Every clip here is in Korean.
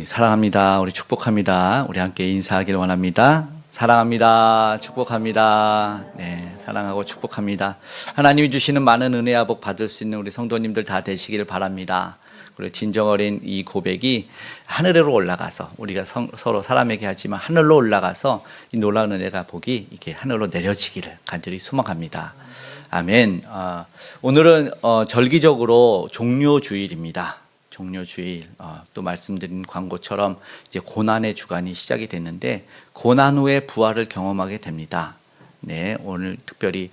사랑합니다. 우리 축복합니다. 우리 함께 인사하길 원합니다. 사랑합니다. 축복합니다. 네, 사랑하고 축복합니다. 하나님이 주시는 많은 은혜와 복 받을 수 있는 우리 성도님들 다 되시기를 바랍니다. 그리고 진정 어린 이 고백이 하늘로 올라가서 우리가 서로 사람에게 하지만 하늘로 올라가서 이 놀라운 은혜가 복이 이게 하늘로 내려지기를 간절히 소망합니다. 아멘. 오늘은 절기적으로 종료주일입니다. 종료주일, 또 말씀드린 광고처럼 이제 고난의 주간이 시작이 됐는데 고난 후에 부활을 경험하게 됩니다. 네, 오늘 특별히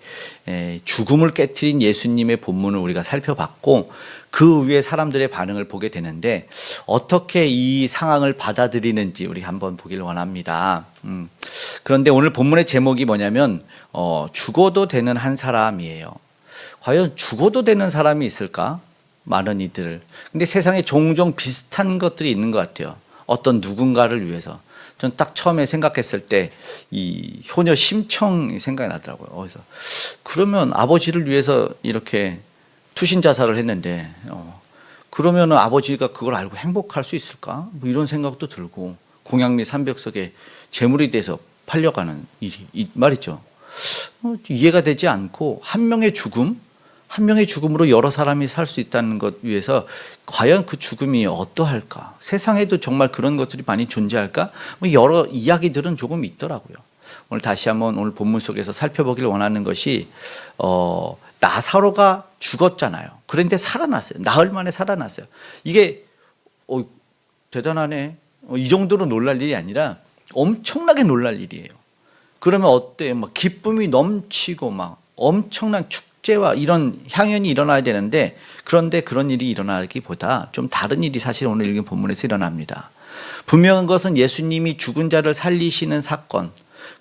죽음을 깨트린 예수님의 본문을 우리가 살펴봤고 그 위에 사람들의 반응을 보게 되는데 어떻게 이 상황을 받아들이는지 우리 한번 보기를 원합니다. 그런데 오늘 본문의 제목이 뭐냐면 죽어도 되는 한 사람이에요. 과연 죽어도 되는 사람이 있을까? 많은 이들. 근데 세상에 종종 비슷한 것들이 있는 것 같아요. 어떤 누군가를 위해서. 전 딱 처음에 생각했을 때 이 효녀 심청이 생각이 나더라고요. 어디서 그러면 아버지를 위해서 이렇게 투신 자살을 했는데 그러면 아버지가 그걸 알고 행복할 수 있을까? 뭐 이런 생각도 들고 공양리 300석에 제물이 돼서 팔려가는 일이 말이죠. 이해가 되지 않고 한 명의 죽음으로 여러 사람이 살 수 있다는 것 위해서 과연 그 죽음이 어떠할까? 세상에도 정말 그런 것들이 많이 존재할까? 뭐 여러 이야기들은 조금 있더라고요. 오늘 다시 한번 오늘 본문 속에서 살펴보길 원하는 것이 나사로가 죽었잖아요. 그런데 살아났어요. 나흘 만에 살아났어요. 이게 대단하네. 이 정도로 놀랄 일이 아니라 엄청나게 놀랄 일이에요. 그러면 어때요? 막 기쁨이 넘치고 막 엄청난 축제와 이런 향연이 일어나야 되는데 그런데 그런 일이 일어나기보다 좀 다른 일이 사실 오늘 읽은 본문에서 일어납니다. 분명한 것은 예수님이 죽은 자를 살리시는 사건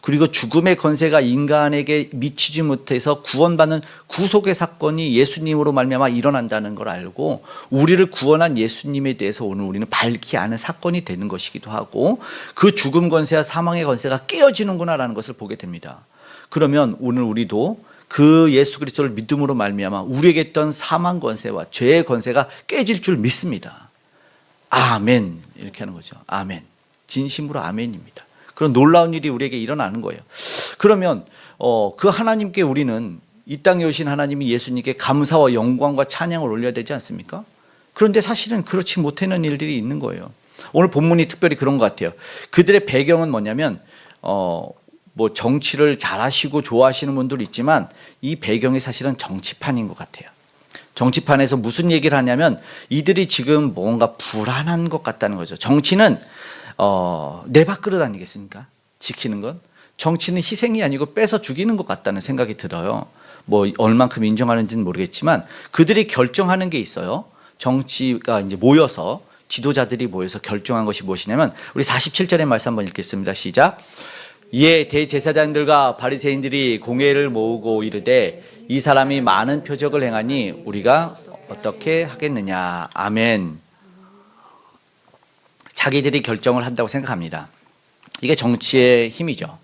그리고 죽음의 권세가 인간에게 미치지 못해서 구원받는 구속의 사건이 예수님으로 말미암아 일어난다는 걸 알고 우리를 구원한 예수님에 대해서 오늘 우리는 밝히 아는 사건이 되는 것이기도 하고 그 죽음 권세와 사망의 권세가 깨어지는구나라는 것을 보게 됩니다. 그러면 오늘 우리도 그 예수 그리스도를 믿음으로 말미암아 우리에게 있던 사망 권세와 죄의 권세가 깨질 줄 믿습니다. 아멘. 이렇게 하는 거죠. 아멘. 진심으로 아멘입니다. 그런 놀라운 일이 우리에게 일어나는 거예요. 그러면 그 하나님께 우리는 이 땅에 오신 하나님이 예수님께 감사와 영광과 찬양을 올려야 되지 않습니까? 그런데 사실은 그렇지 못하는 일들이 있는 거예요. 오늘 본문이 특별히 그런 것 같아요. 그들의 배경은 뭐냐면 뭐 정치를 잘하시고 좋아하시는 분도 있지만 이 배경이 사실은 정치판인 것 같아요. 정치판에서 무슨 얘기를 하냐면 이들이 지금 뭔가 불안한 것 같다는 거죠. 정치는 내 밥그릇 아니겠습니까? 지키는 건. 정치는 희생이 아니고 뺏어 죽이는 것 같다는 생각이 들어요. 뭐 얼만큼 인정하는지는 모르겠지만 그들이 결정하는 게 있어요. 정치가 이제 모여서 지도자들이 모여서 결정한 것이 무엇이냐면 우리 47절의 말씀 한번 읽겠습니다. 시작. 이에 대제사장들과 바리새인들이 공회를 모으고 이르되 이 사람이 많은 표적을 행하니 우리가 어떻게 하겠느냐. 아멘. 자기들이 결정을 한다고 생각합니다. 이게 정치의 힘이죠.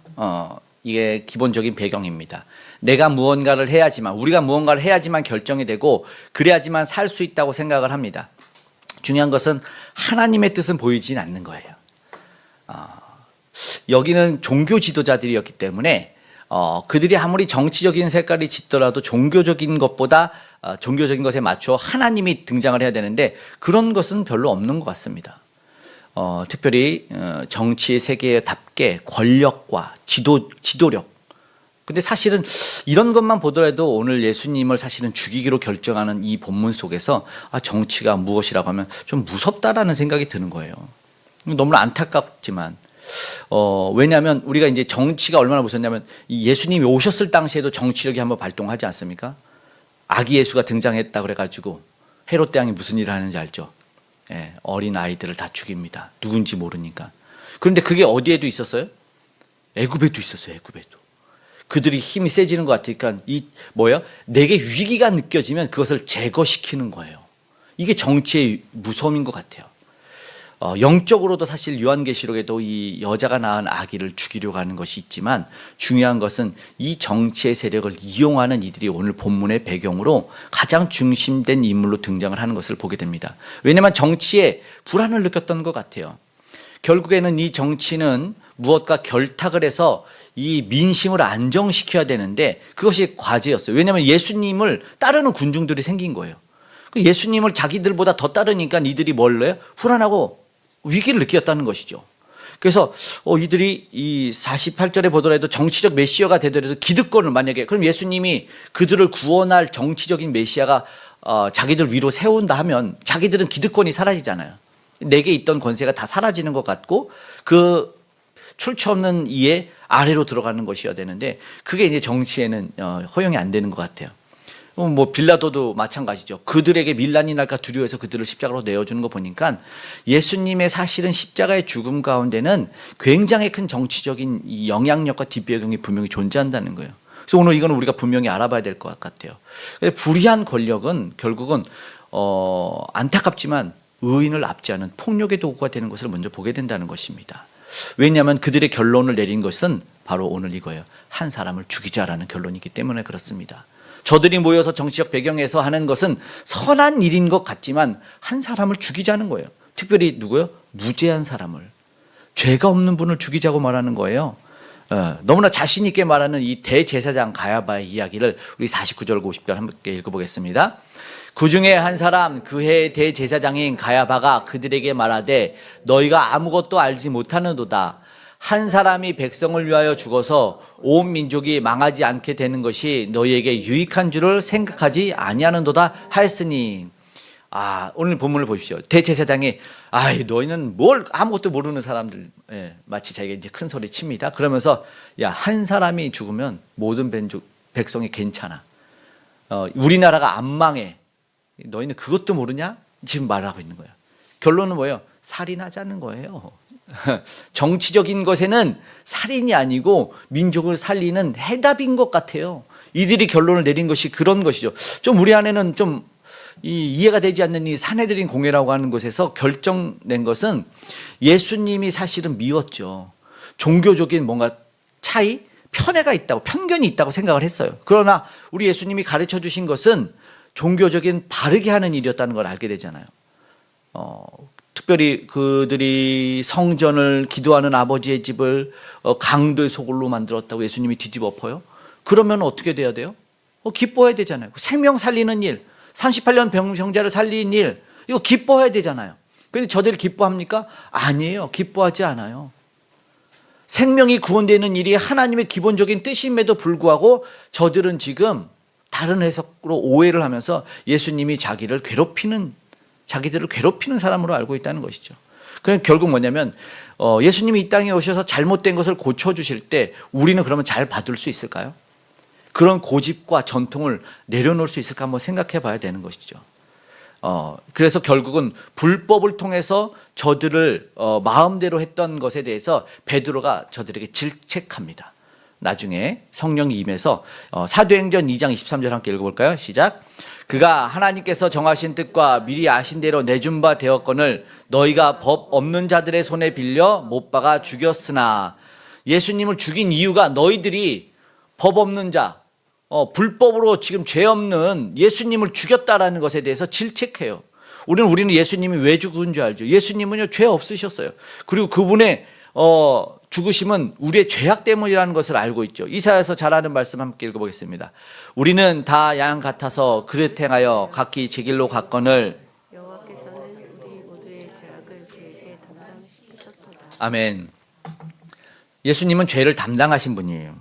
이게 기본적인 배경입니다. 내가 무언가를 해야지만 우리가 무언가를 해야지만 결정이 되고 그래야지만 살 수 있다고 생각을 합니다. 중요한 것은 하나님의 뜻은 보이진 않는 거예요. 여기는 종교 지도자들이었기 때문에 그들이 아무리 정치적인 색깔이 짙더라도 종교적인 것보다 종교적인 것에 맞춰 하나님이 등장을 해야 되는데 그런 것은 별로 없는 것 같습니다. 특별히 정치의 세계답게 권력과 지도력. 근데 사실은 이런 것만 보더라도 오늘 예수님을 사실은 죽이기로 결정하는 이 본문 속에서 정치가 무엇이라고 하면 좀 무섭다라는 생각이 드는 거예요. 너무나 안타깝지만 왜냐하면 우리가 이제 정치가 얼마나 무섭냐면 예수님이 오셨을 당시에도 정치력이 한번 발동하지 않습니까? 아기 예수가 등장했다 그래가지고 헤롯 대왕이 무슨 일을 하는지 알죠? 어린 아이들을 다 죽입니다. 누군지 모르니까. 그런데 그게 어디에도 있었어요? 애굽에도 있었어요. 애굽에도. 그들이 힘이 세지는 것 같으니까 내게 위기가 느껴지면 그것을 제거시키는 거예요. 이게 정치의 무서움인 것 같아요. 영적으로도 사실 요한계시록에도 이 여자가 낳은 아기를 죽이려고 하는 것이 있지만 중요한 것은 이 정치의 세력을 이용하는 이들이 오늘 본문의 배경으로 가장 중심된 인물로 등장을 하는 것을 보게 됩니다. 왜냐하면 정치에 불안을 느꼈던 것 같아요. 결국에는 이 정치는 무엇과 결탁을 해서 이 민심을 안정시켜야 되는데 그것이 과제였어요. 왜냐하면 예수님을 따르는 군중들이 생긴 거예요. 예수님을 자기들보다 더 따르니까 이들이 뭘 해요? 불안하고 위기를 느꼈다는 것이죠. 그래서 이들이 이 48절에 보더라도 정치적 메시아가 되더라도 기득권을 만약에 그럼 예수님이 그들을 구원할 정치적인 메시아가 자기들 위로 세운다 하면 자기들은 기득권이 사라지잖아요. 내게 있던 권세가 다 사라지는 것 같고 그 출처 없는 이에 아래로 들어가는 것이어야 되는데 그게 이제 정치에는 허용이 안 되는 것 같아요. 뭐 빌라도도 마찬가지죠. 그들에게 밀란이 날까 두려워해서 그들을 십자가로 내어주는 거 보니까 예수님의 사실은 십자가의 죽음 가운데는 굉장히 큰 정치적인 이 영향력과 뒷배경이 분명히 존재한다는 거예요. 그래서 오늘 이거는 우리가 분명히 알아봐야 될 것 같아요. 불의한 권력은 결국은 안타깝지만 의인을 압제하는 폭력의 도구가 되는 것을 먼저 보게 된다는 것입니다. 왜냐하면 그들의 결론을 내린 것은 바로 오늘 이거예요. 한 사람을 죽이자라는 결론이기 때문에 그렇습니다. 저들이 모여서 정치적 배경에서 하는 것은 선한 일인 것 같지만 한 사람을 죽이자는 거예요. 특별히 누구요? 무죄한 사람을. 죄가 없는 분을 죽이자고 말하는 거예요. 너무나 자신 있게 말하는 이 대제사장 가야바의 이야기를 우리 49절 50절 함께 읽어보겠습니다. 그 중에 한 사람 그 해의 대제사장인 가야바가 그들에게 말하되 너희가 아무것도 알지 못하는도다. 한 사람이 백성을 위하여 죽어서 온 민족이 망하지 않게 되는 것이 너희에게 유익한 줄을 생각하지 아니하는도다 하였으니. 오늘 본문을 보십시오. 대제사장이 너희는 뭘 아무것도 모르는 사람들, 마치 자기가 이제 큰 소리 칩니다. 그러면서 한 사람이 죽으면 모든 백성이 괜찮아. 우리나라가 안 망해. 너희는 그것도 모르냐? 지금 말하고 있는 거예요. 결론은 뭐예요? 살인하자는 거예요. 정치적인 것에는 살인이 아니고 민족을 살리는 해답인 것 같아요. 이들이 결론을 내린 것이 그런 것이죠. 좀 우리 안에는 좀 이해가 되지 않는 이 산헤드린 공회라고 하는 곳에서 결정낸 것은 예수님이 사실은 미웠죠. 종교적인 뭔가 차이, 편애가 있다고, 편견이 있다고 생각을 했어요. 그러나 우리 예수님이 가르쳐 주신 것은 종교적인 바르게 하는 일이었다는 걸 알게 되잖아요. 특별히 그들이 성전을 기도하는 아버지의 집을 강도의 소굴로 만들었다고 예수님이 뒤집어 엎어요. 그러면 어떻게 돼야 돼요? 기뻐해야 되잖아요. 생명 살리는 일, 38년 병자를 살린 일, 이거 기뻐해야 되잖아요. 그런데 저들이 기뻐합니까? 아니에요. 기뻐하지 않아요. 생명이 구원되는 일이 하나님의 기본적인 뜻임에도 불구하고 저들은 지금 다른 해석으로 오해를 하면서 예수님이 자기들을 괴롭히는 사람으로 알고 있다는 것이죠. 그럼 결국 뭐냐면 예수님이 이 땅에 오셔서 잘못된 것을 고쳐주실 때 우리는 그러면 잘 받을 수 있을까요? 그런 고집과 전통을 내려놓을 수 있을까 한번 생각해 봐야 되는 것이죠. 그래서 결국은 불법을 통해서 저들을 마음대로 했던 것에 대해서 베드로가 저들에게 질책합니다. 나중에 성령이 임해서 사도행전 2장 23절 함께 읽어볼까요? 시작. 그가 하나님께서 정하신 뜻과 미리 아신 대로 내준 바 되었거늘 너희가 법 없는 자들의 손에 빌려 못 박아 죽였으나. 예수님을 죽인 이유가 너희들이 법 없는 자, 불법으로 지금 죄 없는 예수님을 죽였다라는 것에 대해서 질책해요. 우리는 예수님이 왜 죽은 줄 알죠. 예수님은요 죄 없으셨어요. 그리고 그분의 죽으심은 우리의 죄악 때문이라는 것을 알고 있죠. 이사야서 잘 아는 말씀 함께 읽어보겠습니다. 우리는 다 양 같아서 그릇 행하여 각기 제 길로 갔거늘 여호와께서는 우리 모두의 죄악을 그에게 담당시키셨도다. 아멘. 예수님은 죄를 담당하신 분이에요.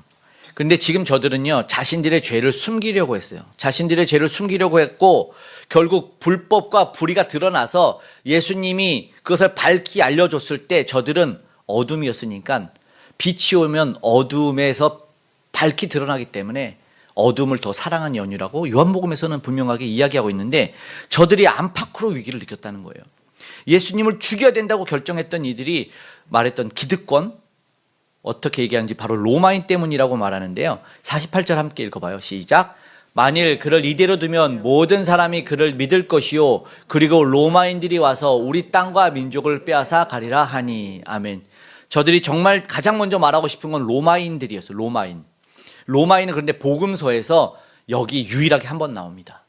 그런데 지금 저들은요 자신들의 죄를 숨기려고 했어요. 자신들의 죄를 숨기려고 했고 결국 불법과 불의가 드러나서 예수님이 그것을 밝히 알려줬을 때 저들은 어둠이었으니까 빛이 오면 어둠에서 밝히 드러나기 때문에 어둠을 더 사랑한 연유라고 요한복음에서는 분명하게 이야기하고 있는데 저들이 안팎으로 위기를 느꼈다는 거예요. 예수님을 죽여야 된다고 결정했던 이들이 말했던 기득권, 어떻게 얘기하는지 바로 로마인 때문이라고 말하는데요. 48절 함께 읽어봐요. 시작. 만일 그를 이대로 두면 모든 사람이 그를 믿을 것이요 그리고 로마인들이 와서 우리 땅과 민족을 빼앗아 가리라 하니. 아멘. 저들이 정말 가장 먼저 말하고 싶은 건 로마인들이었어요. 로마인은 그런데 복음서에서 여기 유일하게 한 번 나옵니다.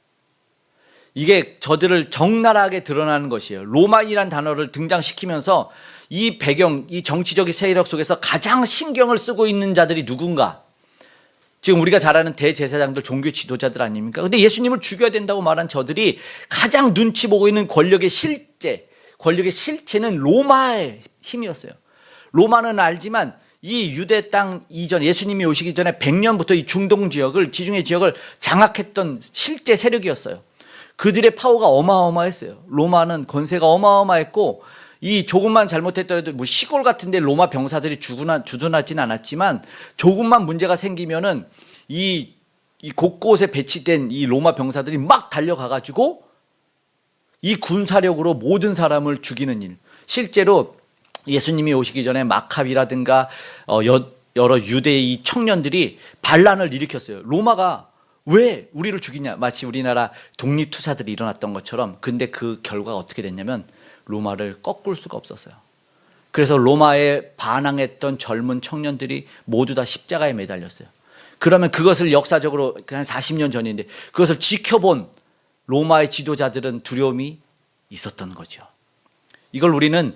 이게 저들을 적나라하게 드러나는 것이에요. 로마인이라는 단어를 등장시키면서 이 배경, 이 정치적인 세력 속에서 가장 신경을 쓰고 있는 자들이 누군가. 지금 우리가 잘 아는 대제사장들, 종교 지도자들 아닙니까? 근데 예수님을 죽여야 된다고 말한 저들이 가장 눈치 보고 있는 권력의 실체는 로마의 힘이었어요. 로마는 알지만 이 유대 땅 이전, 예수님이 오시기 전에 100년부터 이 중동 지역을, 지중해 지역을 장악했던 실제 세력이었어요. 그들의 파워가 어마어마했어요. 로마는 권세가 어마어마했고, 이 조금만 잘못했더라도 뭐 시골 같은데 로마 병사들이 주둔하진 않았지만 조금만 문제가 생기면은 이 곳곳에 배치된 이 로마 병사들이 막 달려가가지고 이 군사력으로 모든 사람을 죽이는 일. 실제로 예수님이 오시기 전에 마카비라든가 여러 유대의 청년들이 반란을 일으켰어요. 로마가 왜 우리를 죽이냐, 마치 우리나라 독립투사들이 일어났던 것처럼. 근데 그 결과가 어떻게 됐냐면 로마를 꺾을 수가 없었어요. 그래서 로마에 반항했던 젊은 청년들이 모두 다 십자가에 매달렸어요. 그러면 그것을 역사적으로 한 40년 전인데 그것을 지켜본 로마의 지도자들은 두려움이 있었던 거죠. 이걸 우리는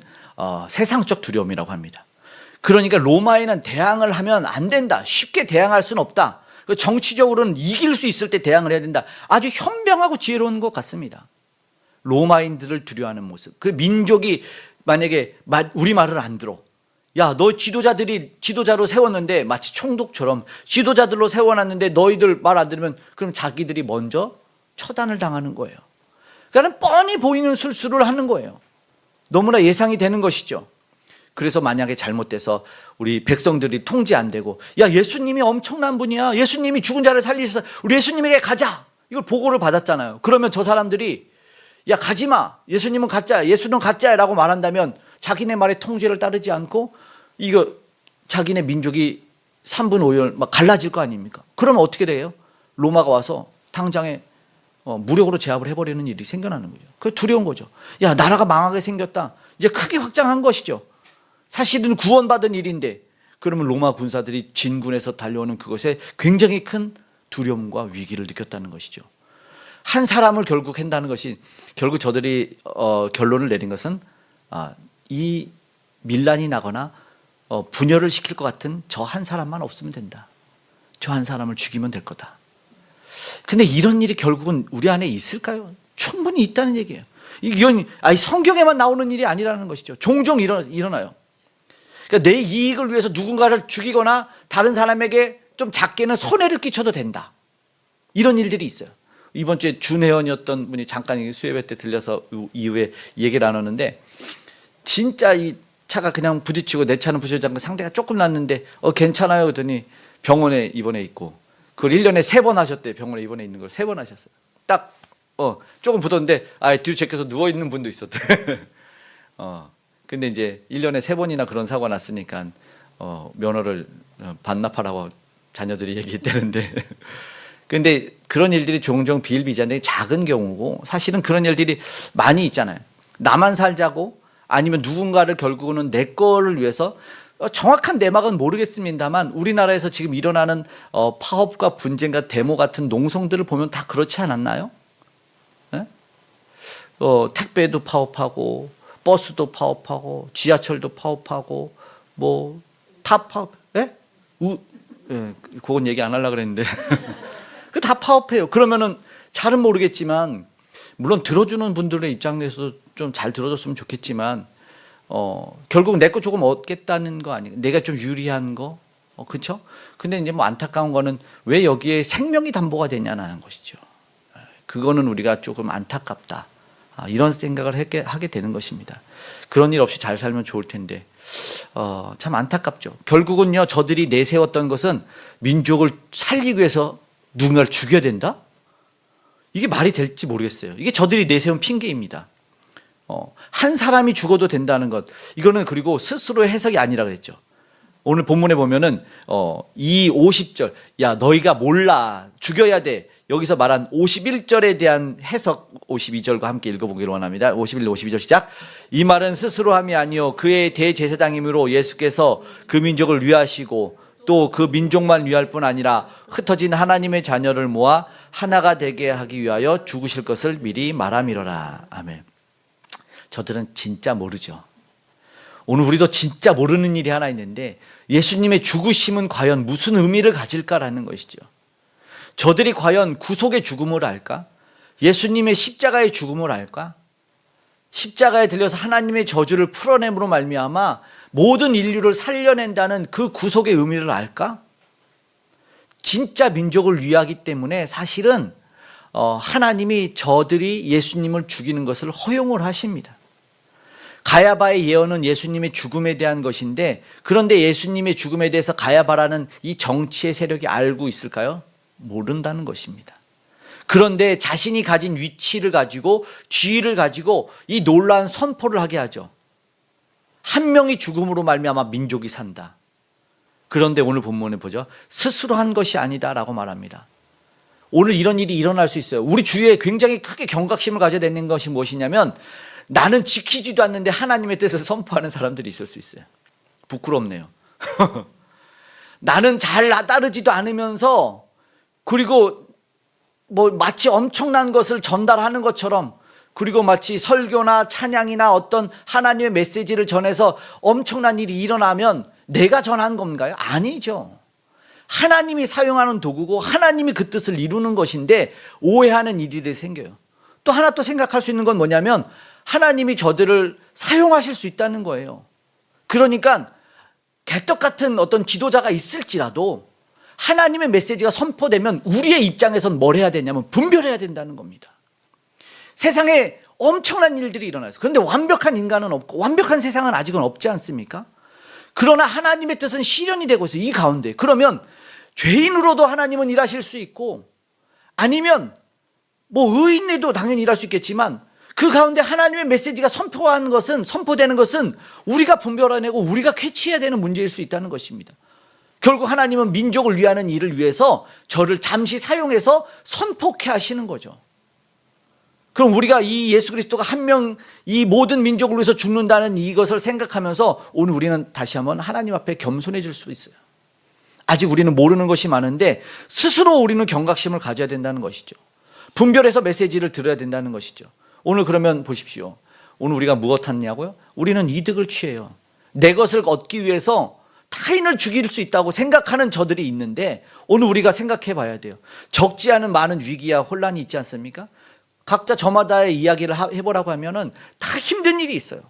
세상적 두려움이라고 합니다. 그러니까 로마에는 대항을 하면 안 된다. 쉽게 대항할 수는 없다. 정치적으로는 이길 수 있을 때 대항을 해야 된다. 아주 현명하고 지혜로운 것 같습니다. 로마인들을 두려워하는 모습. 그 민족이 만약에 우리 말을 안 들어. 야, 너 지도자로 세웠는데 마치 총독처럼 지도자들로 세워놨는데 너희들 말 안 들으면 그럼 자기들이 먼저 처단을 당하는 거예요. 그러니까 뻔히 보이는 술수를 하는 거예요. 너무나 예상이 되는 것이죠. 그래서 만약에 잘못돼서 우리 백성들이 통제 안 되고, 야, 예수님이 엄청난 분이야. 예수님이 죽은 자를 살리셔서 우리 예수님에게 가자. 이걸 보고를 받았잖아요. 그러면 저 사람들이 야, 가지마. 예수님은 가짜야. 예수는 가짜야라고 말한다면 자기네 말에 통제를 따르지 않고 이거 자기네 민족이 3분 5열 막 갈라질 거 아닙니까? 그러면 어떻게 돼요? 로마가 와서 당장에 무력으로 제압을 해버리는 일이 생겨나는 거죠. 그게 두려운 거죠. 야, 나라가 망하게 생겼다. 이제 크게 확장한 것이죠. 사실은 구원받은 일인데 그러면 로마 군사들이 진군에서 달려오는 그것에 굉장히 큰 두려움과 위기를 느꼈다는 것이죠. 한 사람을 결국 한다는 것이, 결국 저들이 결론을 내린 것은 이 밀란이 나거나 분열을 시킬 것 같은 저 한 사람만 없으면 된다. 저 한 사람을 죽이면 될 거다. 근데 이런 일이 결국은 우리 안에 있을까요? 충분히 있다는 얘기예요. 이건 성경에만 나오는 일이 아니라는 것이죠. 종종 일어나요. 그러니까 내 이익을 위해서 누군가를 죽이거나 다른 사람에게 좀 작게는 손해를 끼쳐도 된다. 이런 일들이 있어요. 이번 주에 준혜원이었던 분이 잠깐 수예배 때 들려서 이후에 얘기를 나눴는데, 진짜 이 차가 그냥 부딪히고 내 차는 부딪히지 않고 상대가 조금 났는데 괜찮아요 그랬더니 병원에 입원해 있고, 그걸 1년에 3번 하셨대요. 병원에 입원해 있는 걸 3번 하셨어요. 딱 조금 붙었는데 뒤로 제껴서 누워있는 분도 있었대. 근데 이제 1년에 3번이나 그런 사고가 났으니까 면허를 반납하라고 자녀들이 얘기했다는데 근데 그런 일들이 종종 비일비재한데 작은 경우고, 사실은 그런 일들이 많이 있잖아요. 나만 살자고, 아니면 누군가를 결국은 내 거를 위해서, 정확한 내막은 모르겠습니다만 우리나라에서 지금 일어나는 파업과 분쟁과 데모 같은 농성들을 보면 다 그렇지 않았나요? 네? 택배도 파업하고 버스도 파업하고 지하철도 파업하고 뭐 다 파업. 예? 그건 얘기 안 하려고 그랬는데 그 다 파업해요. 그러면은 잘은 모르겠지만, 물론 들어주는 분들의 입장에서 좀 잘 들어줬으면 좋겠지만 결국 내 거 조금 얻겠다는 거 아니에요? 내가 좀 유리한 거, 그렇죠? 근데 이제 뭐 안타까운 거는 왜 여기에 생명이 담보가 되냐는 것이죠. 그거는 우리가 조금 안타깝다. 이런 생각을 하게 되는 것입니다. 그런 일 없이 잘 살면 좋을 텐데 참 안타깝죠. 결국은요, 저들이 내세웠던 것은 민족을 살리기 위해서 누군가를 죽여야 된다? 이게 말이 될지 모르겠어요. 이게 저들이 내세운 핑계입니다. 한 사람이 죽어도 된다는 것, 이거는 그리고 스스로의 해석이 아니라 그랬죠. 오늘 본문에 보면은 이 50절, 야, 너희가 몰라, 죽여야 돼, 여기서 말한 51절에 대한 해석 52절과 함께 읽어보기를 원합니다. 51, 52절 시작. 이 말은 스스로 함이 아니요 그의 대제사장이므로 예수께서 그 민족을 위하시고 또 그 민족만 위할 뿐 아니라 흩어진 하나님의 자녀를 모아 하나가 되게 하기 위하여 죽으실 것을 미리 말함이로라. 아멘. 저들은 진짜 모르죠. 오늘 우리도 진짜 모르는 일이 하나 있는데 예수님의 죽으심은 과연 무슨 의미를 가질까라는 것이죠. 저들이 과연 구속의 죽음을 알까? 예수님의 십자가의 죽음을 알까? 십자가에 들려서 하나님의 저주를 풀어냄으로 말미암아 모든 인류를 살려낸다는 그 구속의 의미를 알까? 진짜 민족을 위하기 때문에 사실은 하나님이 저들이 예수님을 죽이는 것을 허용을 하십니다. 가야바의 예언은 예수님의 죽음에 대한 것인데 그런데 예수님의 죽음에 대해서 가야바라는 이 정치의 세력이 알고 있을까요? 모른다는 것입니다. 그런데 자신이 가진 위치를 가지고 지위를 가지고 이 놀라운 선포를 하게 하죠. 한 명이 죽음으로 말미암아 민족이 산다. 그런데 오늘 본문에 보죠. 스스로 한 것이 아니다라고 말합니다. 오늘 이런 일이 일어날 수 있어요. 우리 주위에 굉장히 크게 경각심을 가져야 되는 것이 무엇이냐면 나는 지키지도 않는데 하나님의 뜻을 선포하는 사람들이 있을 수 있어요. 부끄럽네요. 나는 잘 따르지도 않으면서 그리고 뭐 마치 엄청난 것을 전달하는 것처럼 그리고 마치 설교나 찬양이나 어떤 하나님의 메시지를 전해서 엄청난 일이 일어나면 내가 전한 건가요? 아니죠. 하나님이 사용하는 도구고 하나님이 그 뜻을 이루는 것인데 오해하는 일들이 생겨요. 또 하나 또 생각할 수 있는 건 뭐냐면 하나님이 저들을 사용하실 수 있다는 거예요. 그러니까 개떡 같은 어떤 지도자가 있을지라도 하나님의 메시지가 선포되면 우리의 입장에선 뭘 해야 되냐면 분별해야 된다는 겁니다. 세상에 엄청난 일들이 일어나요. 그런데 완벽한 인간은 없고 완벽한 세상은 아직은 없지 않습니까? 그러나 하나님의 뜻은 실현이 되고 있어요. 이 가운데. 그러면 죄인으로도 하나님은 일하실 수 있고 아니면 뭐 의인에도 당연히 일할 수 있겠지만 그 가운데 하나님의 메시지가 선포되는 것은 우리가 분별해내고 우리가 캐치해야 되는 문제일 수 있다는 것입니다. 결국 하나님은 민족을 위하는 일을 위해서 저를 잠시 사용해서 선포케 하시는 거죠. 그럼 우리가 이 예수 그리스도가 한 명 이 모든 민족을 위해서 죽는다는 이것을 생각하면서 오늘 우리는 다시 한번 하나님 앞에 겸손해질 수 있어요. 아직 우리는 모르는 것이 많은데 스스로 우리는 경각심을 가져야 된다는 것이죠. 분별해서 메시지를 들어야 된다는 것이죠. 오늘 그러면 보십시오. 오늘 우리가 무엇 하냐고요? 우리는 이득을 취해요. 내 것을 얻기 위해서 타인을 죽일 수 있다고 생각하는 저들이 있는데 오늘 우리가 생각해 봐야 돼요. 적지 않은 많은 위기와 혼란이 있지 않습니까? 각자 저마다의 이야기를 해보라고 하면은 다 힘든 일이 있어요.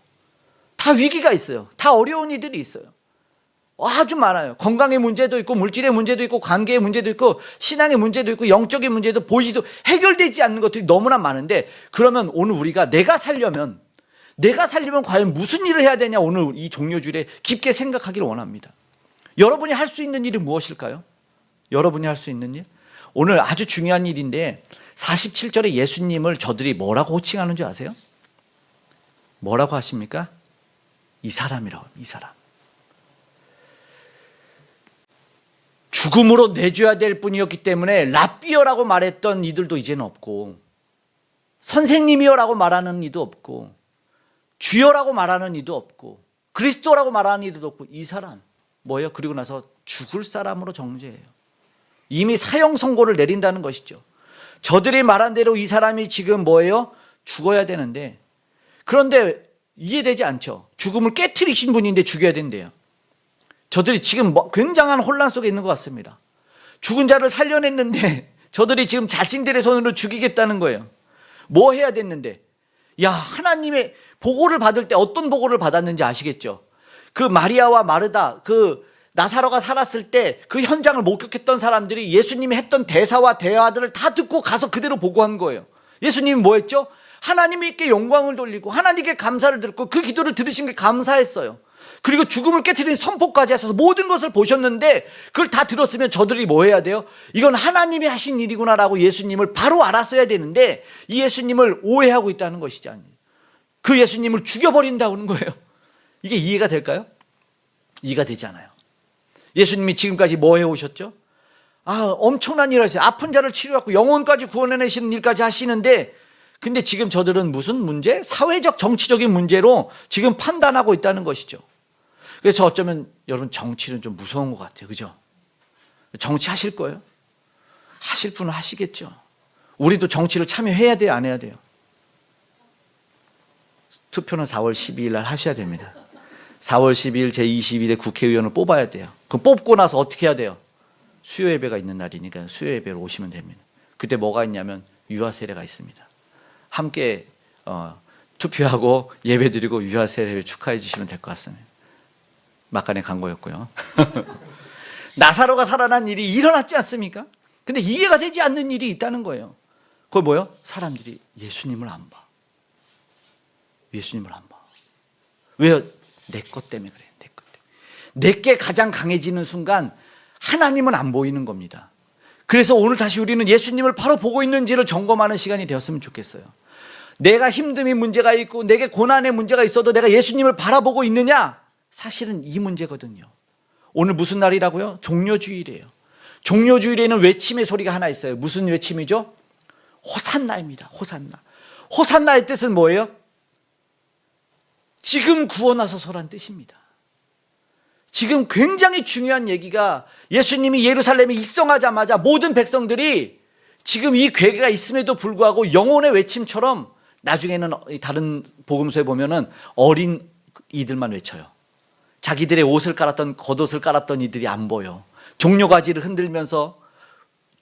다 위기가 있어요. 다 어려운 일들이 있어요. 아주 많아요. 건강의 문제도 있고 물질의 문제도 있고 관계의 문제도 있고 신앙의 문제도 있고 영적인 문제도 보이지도 해결되지 않는 것들이 너무나 많은데 그러면 오늘 우리가 내가 살려면 과연 무슨 일을 해야 되냐 오늘 이 종료주일에 깊게 생각하기를 원합니다. 여러분이 할 수 있는 일이 무엇일까요? 여러분이 할 수 있는 일? 오늘 아주 중요한 일인데 47절에 예수님을 저들이 뭐라고 호칭하는 줄 아세요? 뭐라고 하십니까? 이 사람이라고 합니다. 이 사람. 죽음으로 내줘야 될 뿐이었기 때문에 랍비어라고 말했던 이들도 이제는 없고 선생님이여라고 말하는 이도 없고 주여라고 말하는 이도 없고 그리스도라고 말하는 이도 없고 이 사람 뭐예요? 그리고 나서 죽을 사람으로 정죄해요. 이미 사형 선고를 내린다는 것이죠. 저들이 말한 대로 이 사람이 지금 뭐예요? 죽어야 되는데 그런데 이해되지 않죠. 죽음을 깨트리신 분인데 죽여야 된대요. 저들이 지금 굉장한 혼란 속에 있는 것 같습니다. 죽은 자를 살려냈는데 저들이 지금 자신들의 손으로 죽이겠다는 거예요. 뭐 해야 됐는데? 야, 하나님의 보고를 받을 때 어떤 보고를 받았는지 아시겠죠? 그 마리아와 마르다, 그 나사로가 살았을 때 그 현장을 목격했던 사람들이 예수님이 했던 대사와 대화들을 다 듣고 가서 그대로 보고한 거예요. 예수님이 뭐 했죠? 하나님께 영광을 돌리고 하나님께 감사를 드렸고 그 기도를 들으신 게 감사했어요. 그리고 죽음을 깨트리는 선포까지 하셔서 모든 것을 보셨는데 그걸 다 들었으면 저들이 뭐 해야 돼요? 이건 하나님이 하신 일이구나라고 예수님을 바로 알았어야 되는데 이 예수님을 오해하고 있다는 것이지 아니에요. 그 예수님을 죽여버린다는 거예요. 이게 이해가 될까요? 이해가 되지 않아요. 예수님이 지금까지 뭐 해오셨죠? 엄청난 일을 하세요. 아픈 자를 치료하고 영혼까지 구원해내시는 일까지 하시는데, 근데 지금 저들은 무슨 문제? 사회적 정치적인 문제로 지금 판단하고 있다는 것이죠. 그래서 어쩌면 여러분 정치는 좀 무서운 것 같아요. 그죠? 정치 하실 거예요? 하실 분은 하시겠죠. 우리도 정치를 참여해야 돼요? 안 해야 돼요? 투표는 4월 12일 날 하셔야 됩니다. 4월 12일 제22대 국회의원을 뽑아야 돼요. 그럼 뽑고 나서 어떻게 해야 돼요? 수요 예배가 있는 날이니까 수요 예배로 오시면 됩니다. 그때 뭐가 있냐면 유아 세례가 있습니다. 함께 투표하고 예배드리고 유아 세례를 축하해 주시면 될 것 같습니다. 막간의 광고였고요. 나사로가 살아난 일이 일어났지 않습니까? 근데 이해가 되지 않는 일이 있다는 거예요. 그걸 뭐예요? 사람들이 예수님을 안 봐. 예수님을 안 봐. 왜요? 내 것 때문에 그래요. 내 것 때문에. 내게 가장 강해지는 순간 하나님은 안 보이는 겁니다. 그래서 오늘 다시 우리는 예수님을 바로 보고 있는지를 점검하는 시간이 되었으면 좋겠어요. 내가 힘듦이 문제가 있고 내게 고난의 문제가 있어도 내가 예수님을 바라보고 있느냐? 사실은 이 문제거든요. 오늘 무슨 날이라고요? 종려주일이에요. 종려주일에는 외침의 소리가 하나 있어요. 무슨 외침이죠? 호산나입니다. 호산나. 호산나의 뜻은 뭐예요? 지금 구원하소서란 뜻입니다. 지금 굉장히 중요한 얘기가, 예수님이 예루살렘에 입성하자마자 모든 백성들이 지금 이 괴계가 있음에도 불구하고 영혼의 외침처럼, 나중에는 다른 복음서에 보면은 어린 이들만 외쳐요. 자기들의 옷을 깔았던, 겉옷을 깔았던 이들이 안 보여. 종려가지를 흔들면서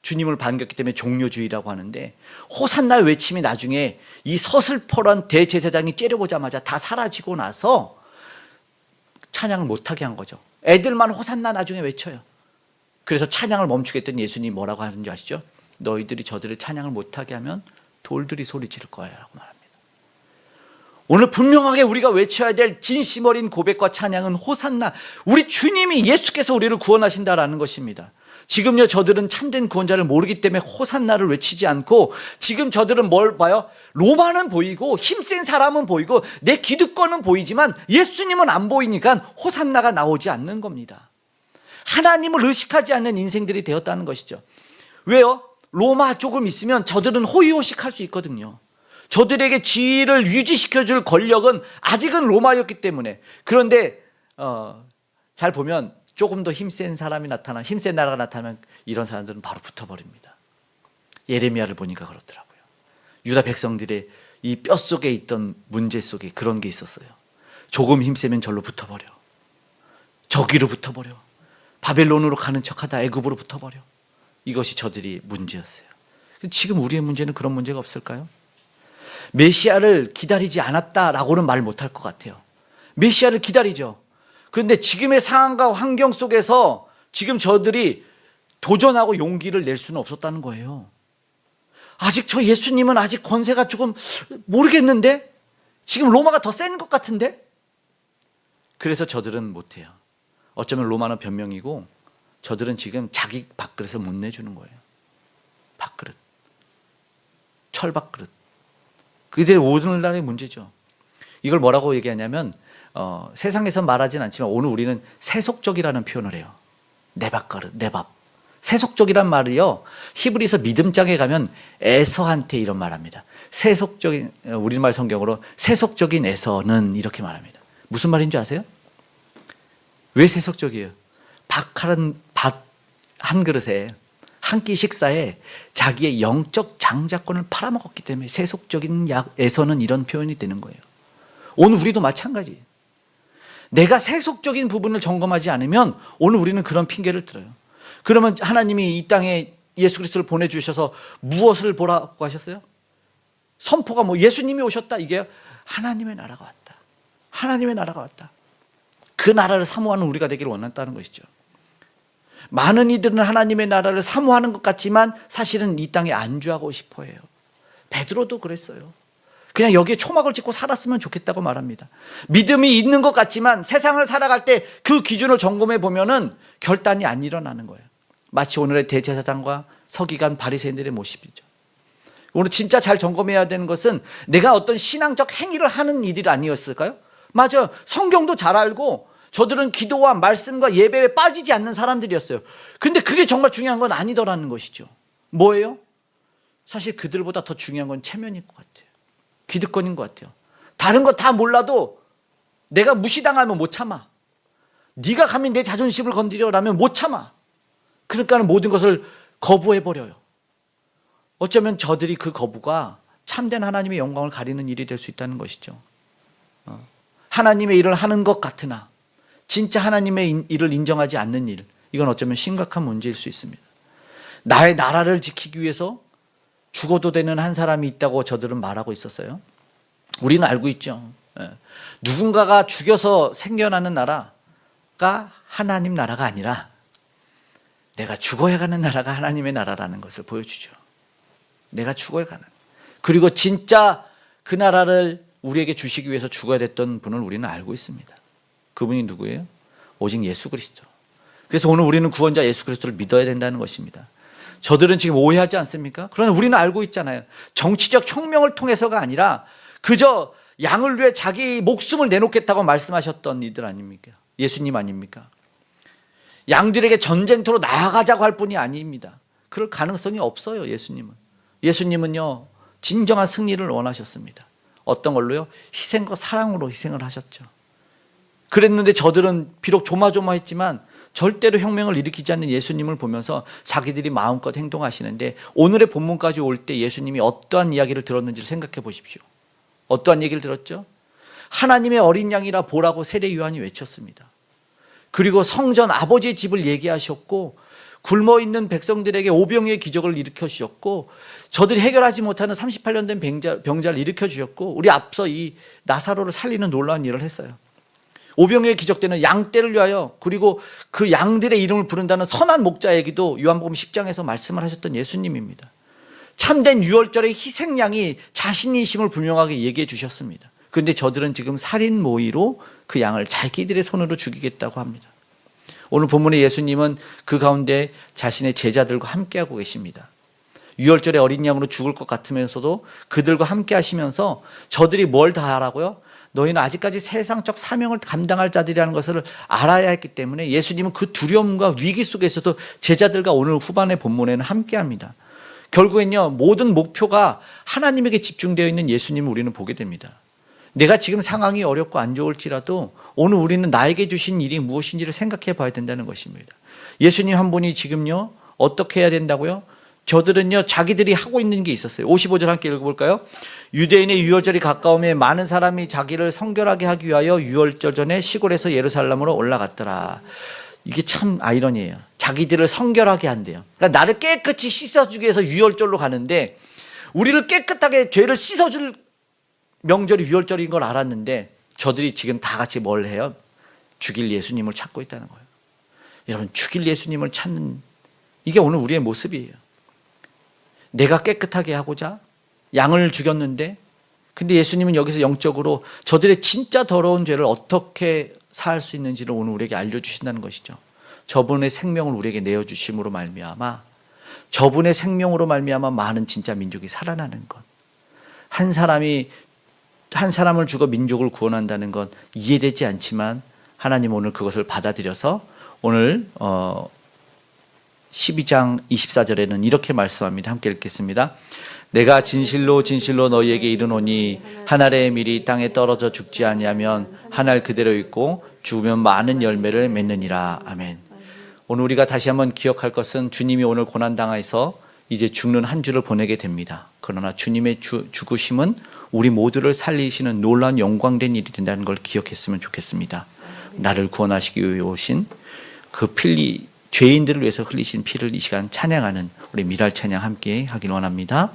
주님을 반겼기 때문에 종려주의라고 하는데, 호산나의 외침이 나중에 이 서슬퍼런 대제사장이 째려보자마자 다 사라지고 나서 찬양을 못하게 한 거죠. 애들만 호산나 나중에 외쳐요. 그래서 찬양을 멈추게 했더니 예수님이 뭐라고 하는지 아시죠? 너희들이 저들을 찬양을 못하게 하면 돌들이 소리 지를 거야 라고 말합니다. 오늘 분명하게 우리가 외쳐야 될 진심 어린 고백과 찬양은 호산나, 우리 주님이, 예수께서 우리를 구원하신다라는 것입니다. 지금요 저들은 참된 구원자를 모르기 때문에 호산나를 외치지 않고, 지금 저들은 뭘 봐요? 로마는 보이고 힘센 사람은 보이고 내 기득권은 보이지만 예수님은 안 보이니까 호산나가 나오지 않는 겁니다. 하나님을 의식하지 않는 인생들이 되었다는 것이죠. 왜요? 로마 조금 있으면 저들은 호의호식할 수 있거든요. 저들에게 지위를 유지시켜줄 권력은 아직은 로마였기 때문에. 그런데 잘 보면 조금 더 힘센 사람이 나타나, 힘센 나라가 나타나면 이런 사람들은 바로 붙어버립니다. 예레미야를 보니까 그렇더라고요. 유다 백성들의 이 뼛속에 있던 문제 속에 그런 게 있었어요. 조금 힘세면 절로 붙어버려. 저기로 붙어버려. 바벨론으로 가는 척하다 애굽으로 붙어버려. 이것이 저들이 문제였어요. 지금 우리의 문제는 그런 문제가 없을까요? 메시아를 기다리지 않았다라고는 말 못할 것 같아요. 메시아를 기다리죠. 그런데 지금의 상황과 환경 속에서 지금 저들이 도전하고 용기를 낼 수는 없었다는 거예요. 아직 저 예수님은 아직 권세가 조금 모르겠는데, 지금 로마가 더 센 것 같은데. 그래서 저들은 못해요. 어쩌면 로마는 변명이고 저들은 지금 자기 밥그릇을 못 내주는 거예요. 밥그릇, 철밥그릇. 그들의 오늘날의 문제죠. 이걸 뭐라고 얘기하냐면 세상에서 말하진 않지만 오늘 우리는 세속적이라는 표현을 해요. 내 밥그릇, 내 밥. 세속적이란 말이요, 히브리서 믿음장에 가면 에서한테 이런 말합니다. 세속적인, 우리말 성경으로 세속적인 에서는 이렇게 말합니다. 무슨 말인 줄 아세요? 왜 세속적이에요? 밥 한 그릇에, 한 끼 식사에 자기의 영적 장자권을 팔아먹었기 때문에 세속적인 에서는 이런 표현이 되는 거예요. 오늘 우리도 마찬가지. 내가 세속적인 부분을 점검하지 않으면 오늘 우리는 그런 핑계를 들어요. 그러면 하나님이 이 땅에 예수 그리스도를 보내주셔서 무엇을 보라고 하셨어요? 선포가 뭐 예수님이 오셨다, 이게 하나님의 나라가 왔다. 하나님의 나라가 왔다. 그 나라를 사모하는 우리가 되기를 원한다는 것이죠. 많은 이들은 하나님의 나라를 사모하는 것 같지만 사실은 이 땅에 안주하고 싶어 해요. 베드로도 그랬어요. 그냥 여기에 초막을 찍고 살았으면 좋겠다고 말합니다. 믿음이 있는 것 같지만 세상을 살아갈 때 그 기준을 점검해 보면은 결단이 안 일어나는 거예요. 마치 오늘의 대제사장과 서기관 바리새인들의 모습이죠. 오늘 진짜 잘 점검해야 되는 것은 내가 어떤 신앙적 행위를 하는 일이 아니었을까요? 맞아요. 성경도 잘 알고 저들은 기도와 말씀과 예배에 빠지지 않는 사람들이었어요. 근데 그게 정말 중요한 건 아니더라는 것이죠. 뭐예요? 사실 그들보다 더 중요한 건 체면인 것 같아요. 기득권인 것 같아요. 다른 거 다 몰라도 내가 무시당하면 못 참아. 네가 감히 내 자존심을 건드려라면 못 참아. 그러니까 모든 것을 거부해버려요. 어쩌면 저들이 그 거부가 참된 하나님의 영광을 가리는 일이 될 수 있다는 것이죠. 하나님의 일을 하는 것 같으나 진짜 하나님의 일을 인정하지 않는 일, 이건 어쩌면 심각한 문제일 수 있습니다. 나의 나라를 지키기 위해서 죽어도 되는 한 사람이 있다고 저들은 말하고 있었어요. 우리는 알고 있죠. 누군가가 죽여서 생겨나는 나라가 하나님 나라가 아니라 내가 죽어야 가는 나라가 하나님의 나라라는 것을 보여주죠. 내가 죽어야 가는. 그리고 진짜 그 나라를 우리에게 주시기 위해서 죽어야 됐던 분을 우리는 알고 있습니다. 그분이 누구예요? 오직 예수 그리스도. 그래서 오늘 우리는 구원자 예수 그리스도를 믿어야 된다는 것입니다. 저들은 지금 오해하지 않습니까? 그러나 우리는 알고 있잖아요. 정치적 혁명을 통해서가 아니라 그저 양을 위해 자기 목숨을 내놓겠다고 말씀하셨던 이들 아닙니까? 예수님 아닙니까? 양들에게 전쟁터로 나아가자고 할 뿐이 아닙니다. 그럴 가능성이 없어요. 예수님은요 진정한 승리를 원하셨습니다. 어떤 걸로요? 희생과 사랑으로 희생을 하셨죠. 그랬는데 저들은 비록 조마조마했지만 절대로 혁명을 일으키지 않는 예수님을 보면서 자기들이 마음껏 행동하시는데, 오늘의 본문까지 올 때 예수님이 어떠한 이야기를 들었는지를 생각해 보십시오. 어떠한 얘기를 들었죠? 하나님의 어린 양이라 보라고 세례 요한이 외쳤습니다. 그리고 성전 아버지의 집을 얘기하셨고, 굶어있는 백성들에게 오병이의 기적을 일으켜 주셨고, 저들이 해결하지 못하는 38년 된 병자를 일으켜 주셨고, 우리 앞서 이 나사로를 살리는 놀라운 일을 했어요. 오병이의 기적 때는 양떼를 위하여, 그리고 그 양들의 이름을 부른다는 선한 목자에게도 요한복음 10장에서 말씀을 하셨던 예수님입니다. 참된 유월절의 희생양이 자신이심을 분명하게 얘기해 주셨습니다. 그런데 저들은 지금 살인 모의로 그 양을 자기들의 손으로 죽이겠다고 합니다. 오늘 본문의 예수님은 그 가운데 자신의 제자들과 함께하고 계십니다. 유월절에 어린 양으로 죽을 것 같으면서도 그들과 함께 하시면서 저들이 뭘 다 하라고요? 너희는 아직까지 세상적 사명을 감당할 자들이라는 것을 알아야 했기 때문에 예수님은 그 두려움과 위기 속에서도 제자들과 오늘 후반의 본문에는 함께합니다. 결국엔요 모든 목표가 하나님에게 집중되어 있는 예수님을 우리는 보게 됩니다. 내가 지금 상황이 어렵고 안 좋을지라도 오늘 우리는 나에게 주신 일이 무엇인지를 생각해 봐야 된다는 것입니다. 예수님 한 분이 지금요 어떻게 해야 된다고요? 저들은요 자기들이 하고 있는 게 있었어요. 55절 함께 읽어볼까요? 유대인의 유월절이 가까우며 많은 사람이 자기를 성결하게 하기 위하여 유월절 전에 시골에서 예루살렘으로 올라갔더라. 이게 참 아이러니해요. 자기들을 성결하게 한대요. 그러니까 나를 깨끗이 씻어주기 위해서 유월절로 가는데, 우리를 깨끗하게 죄를 씻어줄 명절이 유월절인 걸 알았는데 저들이 지금 다 같이 뭘 해요? 죽일 예수님을 찾고 있다는 거예요. 여러분, 죽일 예수님을 찾는, 이게 오늘 우리의 모습이에요. 내가 깨끗하게 하고자 양을 죽였는데, 근데 예수님은 여기서 영적으로 저들의 진짜 더러운 죄를 어떻게 사할 수 있는지를 오늘 우리에게 알려주신다는 것이죠. 저분의 생명을 우리에게 내어주심으로 말미암아, 저분의 생명으로 말미암아 많은 진짜 민족이 살아나는 것, 한 사람을 죽어 민족을 구원한다는 건 이해되지 않지만 하나님 오늘 그것을 받아들여서 오늘 12장 24절에는 이렇게 말씀합니다. 함께 읽겠습니다. 내가 진실로 진실로 너희에게 이르노니 한 알의 밀이 땅에 떨어져 죽지 아니하면 한 알 그대로 있고 죽으면 많은 열매를 맺느니라. 아멘. 오늘 우리가 다시 한번 기억할 것은 주님이 오늘 고난당해서 이제 죽는 한 주를 보내게 됩니다. 그러나 주님의 죽으심은 우리 모두를 살리시는 놀라운 영광된 일이 된다는 걸 기억했으면 좋겠습니다. 나를 구원하시기 위해 오신 그 죄인들을 위해서 흘리신 피를 이 시간 찬양하는 우리 미랄 찬양 함께 하길 원합니다.